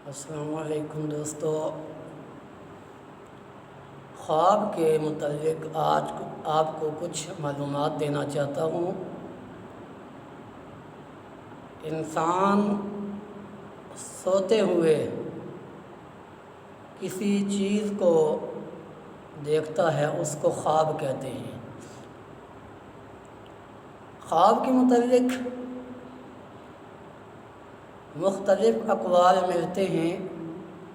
السلام علیکم دوستو، خواب کے متعلق آج آپ کو کچھ معلومات دینا چاہتا ہوں۔ انسان سوتے ہوئے کسی چیز کو دیکھتا ہے، اس کو خواب کہتے ہیں۔ خواب کے متعلق مختلف اقوال ملتے ہیں،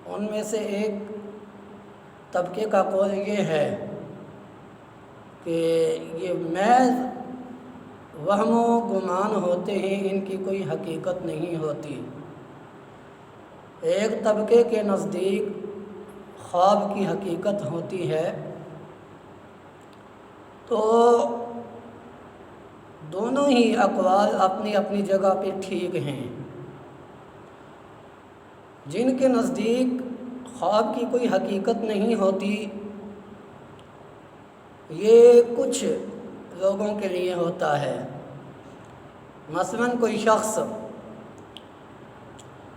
ان میں سے ایک طبقے کا قول یہ ہے کہ یہ محض وہم و گمان ہوتے ہیں، ان کی کوئی حقیقت نہیں ہوتی۔ ایک طبقے کے نزدیک خواب کی حقیقت ہوتی ہے۔ تو دونوں ہی اقوال اپنی اپنی جگہ پہ ٹھیک ہیں۔ جن کے نزدیک خواب کی کوئی حقیقت نہیں ہوتی، یہ کچھ لوگوں کے لیے ہوتا ہے۔ مثلاً کوئی شخص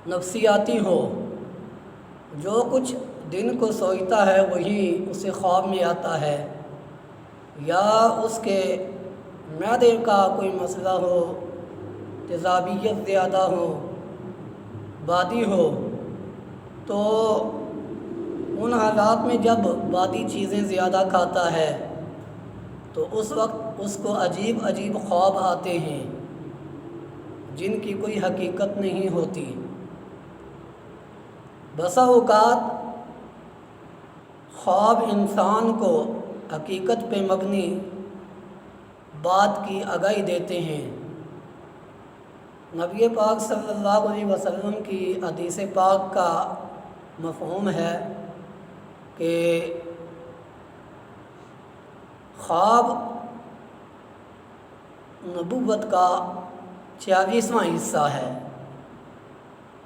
نفسیاتی ہو، جو کچھ دن کو سوچتا ہے وہی اسے خواب میں آتا ہے، یا اس کے معدے کا کوئی مسئلہ ہو، تیزابیت زیادہ ہو، بادی ہو، تو ان حالات میں جب بادی چیزیں زیادہ کھاتا ہے تو اس وقت اس کو عجیب عجیب خواب آتے ہیں، جن کی کوئی حقیقت نہیں ہوتی۔ بسا اوقات خواب انسان کو حقیقت پہ مبنی بات کی آگاہی دیتے ہیں۔ نبی پاک صلی اللہ علیہ وسلم کی حدیث پاک کا مفہوم ہے کہ خواب نبوت کا 46واں حصہ ہے۔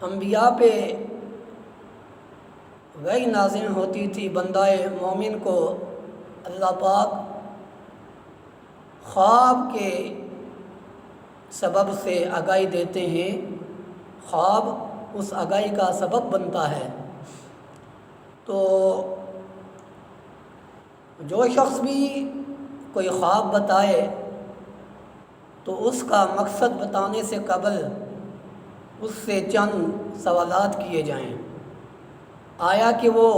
انبیاء پہ وحی نازل ہوتی تھی، بندہ مومن کو اللہ پاک خواب کے سبب سے آگاہی دیتے ہیں، خواب اس آگاہی کا سبب بنتا ہے۔ تو جو شخص بھی کوئی خواب بتائے تو اس کا مقصد بتانے سے قبل اس سے چند سوالات کیے جائیں۔ آیا کہ وہ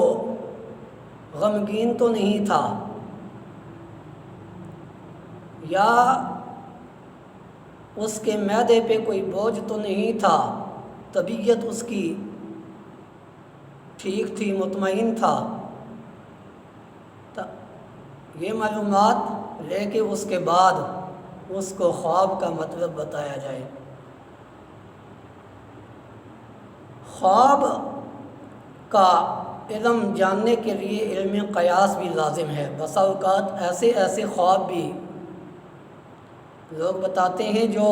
غمگین تو نہیں تھا، یا اس کے معدے پہ کوئی بوجھ تو نہیں تھا، طبیعت اس کی ٹھیک تھی، مطمئن تھا۔ یہ معلومات لے کے اس کے بعد اس کو خواب کا مطلب بتایا جائے۔ خواب کا علم جاننے کے لیے علم قیاس بھی لازم ہے۔ بسا اوقات ایسے خواب بھی لوگ بتاتے ہیں جو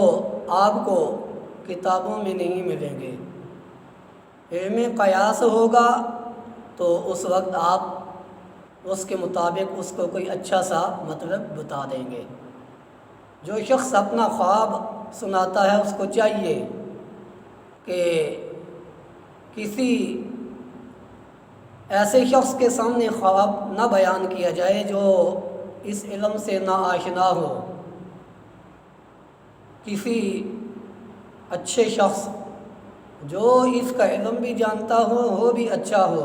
آپ کو کتابوں میں نہیں ملیں گے۔ علم قیاس ہوگا تو اس وقت آپ اس کے مطابق اس کو کوئی اچھا سا مطلب بتا دیں گے۔ جو شخص اپنا خواب سناتا ہے اس کو چاہیے کہ کسی ایسے شخص کے سامنے خواب نہ بیان کیا جائے جو اس علم سے نا آشنا ہو۔ کسی اچھے شخص جو اس کا علم بھی جانتا ہو، وہ بھی اچھا ہو،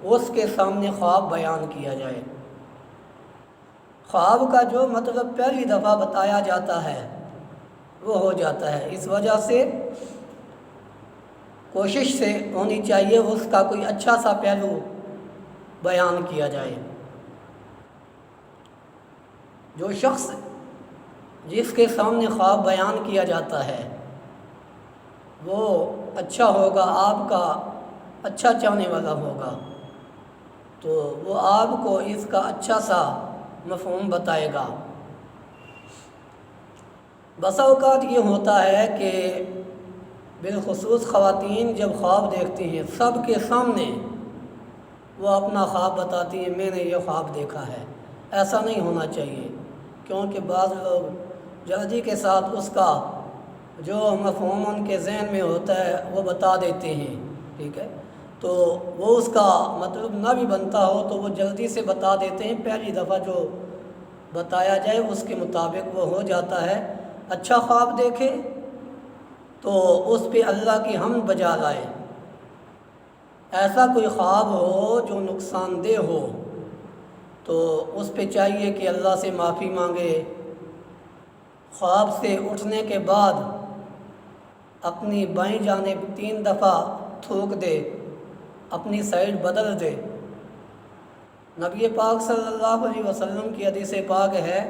اس کے سامنے خواب بیان کیا جائے۔ خواب کا جو مطلب پہلی دفعہ بتایا جاتا ہے وہ ہو جاتا ہے۔ اس وجہ سے کوشش سے ہونی چاہیے اس کا کوئی اچھا سا پہلو بیان کیا جائے۔ جو شخص جس کے سامنے خواب بیان کیا جاتا ہے وہ اچھا ہوگا، آپ کا اچھا چاہنے والا ہوگا، تو وہ آپ کو اس کا اچھا سا مفہوم بتائے گا۔ بسا اوقات یہ ہوتا ہے کہ بالخصوص خواتین جب خواب دیکھتی ہیں سب کے سامنے وہ اپنا خواب بتاتی ہیں، میں نے یہ خواب دیکھا ہے۔ ایسا نہیں ہونا چاہیے، کیونکہ بعض لوگ جلدی کے ساتھ اس کا جو مفہوم ان کے ذہن میں ہوتا ہے وہ بتا دیتے ہیں، ٹھیک ہے۔ تو وہ اس کا مطلب نہ بھی بنتا ہو تو وہ جلدی سے بتا دیتے ہیں، پہلی دفعہ جو بتایا جائے اس کے مطابق وہ ہو جاتا ہے۔ اچھا خواب دیکھے تو اس پہ اللہ کی حمد بجا لائے۔ ایسا کوئی خواب ہو جو نقصان دہ ہو تو اس پہ چاہیے کہ اللہ سے معافی مانگے۔ خواب سے اٹھنے کے بعد اپنی بائیں جانب 3 دفعہ تھوک دے، اپنی سائیڈ بدل دے۔ نبی پاک صلی اللہ علیہ وسلم کی حدیث پاک ہے،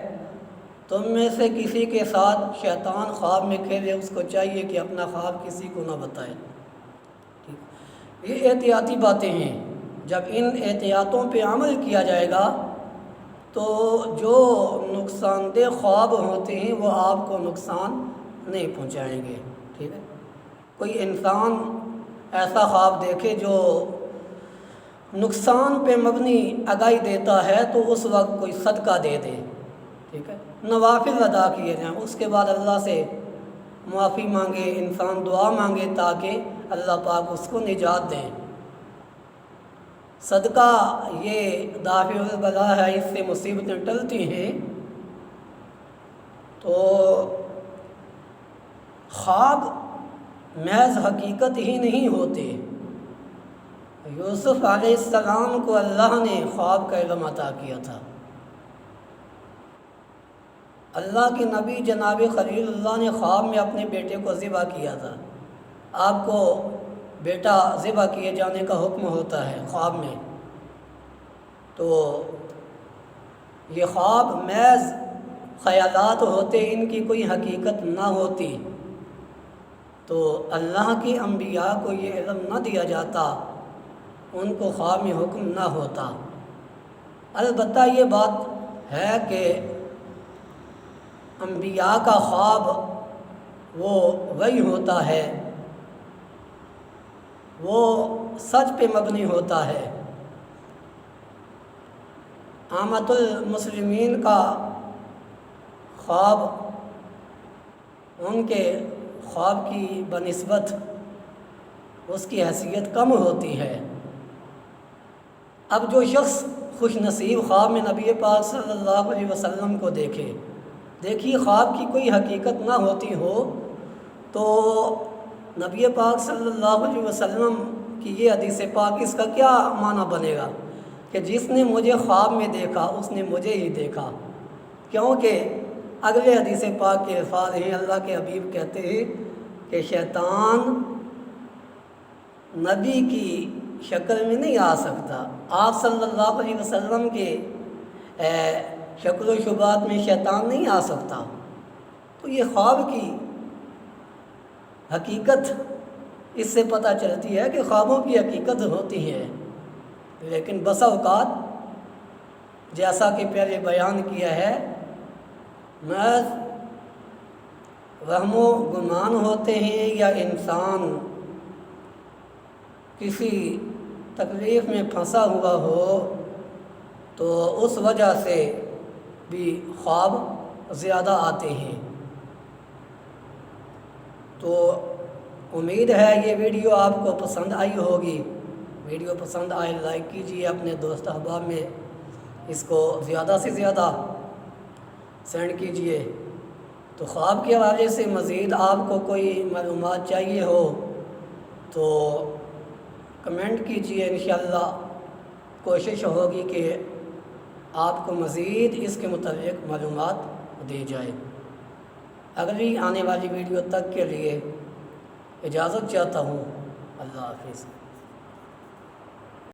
تم میں سے کسی کے ساتھ شیطان خواب میں کھیلے، اس کو چاہیے کہ اپنا خواب کسی کو نہ بتائے۔ یہ احتیاطی باتیں ہیں، جب ان احتیاطوں پہ عمل کیا جائے گا تو جو نقصان دہ خواب ہوتے ہیں وہ آپ کو نقصان نہیں پہنچائیں گے۔ ٹھیک ہے، کوئی انسان ایسا خواب دیکھے جو نقصان پہ مبنی آگاہی دیتا ہے تو اس وقت کوئی صدقہ دے دے، ٹھیک ہے، نوافل ادا کیے جائیں، اس کے بعد اللہ سے معافی مانگے، انسان دعا مانگے تاکہ اللہ پاک اس کو نجات دیں۔ صدقہ یہ دافع البلا ہے، اس سے مصیبتیں ٹلتی ہیں۔ تو خواب محض حقیقت ہی نہیں ہوتے۔ یوسف علیہ السلام کو اللہ نے خواب کا علم عطا کیا تھا۔ اللہ کے نبی جناب خلیل اللہ نے خواب میں اپنے بیٹے کو ذبح کیا تھا۔ آپ کو بیٹا ذبح کیے جانے کا حکم ہوتا ہے خواب میں، تو یہ خواب محض خیالات ہوتے، ان کی کوئی حقیقت نہ ہوتی تو اللہ کے انبیاء کو یہ علم نہ دیا جاتا، ان کو خواب میں حکم نہ ہوتا۔ البتہ یہ بات ہے کہ انبیاء کا خواب وہ وحی ہوتا ہے، وہ سچ پہ مبنی ہوتا ہے۔ عامۃ المسلمین کا خواب ان کے خواب کی بنسبت اس کی حیثیت کم ہوتی ہے۔ اب جو شخص خوش نصیب خواب میں نبی پاک صلی اللہ علیہ وسلم کو دیکھیے خواب کی کوئی حقیقت نہ ہوتی ہو تو نبی پاک صلی اللہ علیہ وسلم کی یہ حدیث پاک، اس کا کیا معنی بنے گا کہ جس نے مجھے خواب میں دیکھا اس نے مجھے ہی دیکھا، کیونکہ اگلے حدیث پاک کے الفاظ ہیں، اللہ کے حبیب کہتے ہیں کہ شیطان نبی کی شکل میں نہیں آ سکتا، آپ صلی اللہ علیہ وسلم کے شکل و شبات میں شیطان نہیں آ سکتا۔ تو یہ خواب کی حقیقت اس سے پتہ چلتی ہے کہ خوابوں کی حقیقت ہوتی ہے، لیکن بسا اوقات جیسا کہ پہلے بیان کیا ہے محض وہم و گمان ہوتے ہیں، یا انسان کسی تکلیف میں پھنسا ہوا ہو تو اس وجہ سے بھی خواب زیادہ آتے ہیں۔ تو امید ہے یہ ویڈیو آپ کو پسند آئی ہوگی۔ ویڈیو پسند آئے لائک کیجیے، اپنے دوست احباب میں اس کو زیادہ سے زیادہ سینڈ کیجیے۔ تو خواب کے حوالے سے مزید آپ کو کوئی معلومات چاہیے ہو تو کمنٹ کیجیے، انشاءاللہ کوشش ہوگی کہ آپ کو مزید اس کے متعلق معلومات دی جائے۔ اگلی آنے والی ویڈیو تک کے لیے اجازت چاہتا ہوں۔ اللہ حافظ۔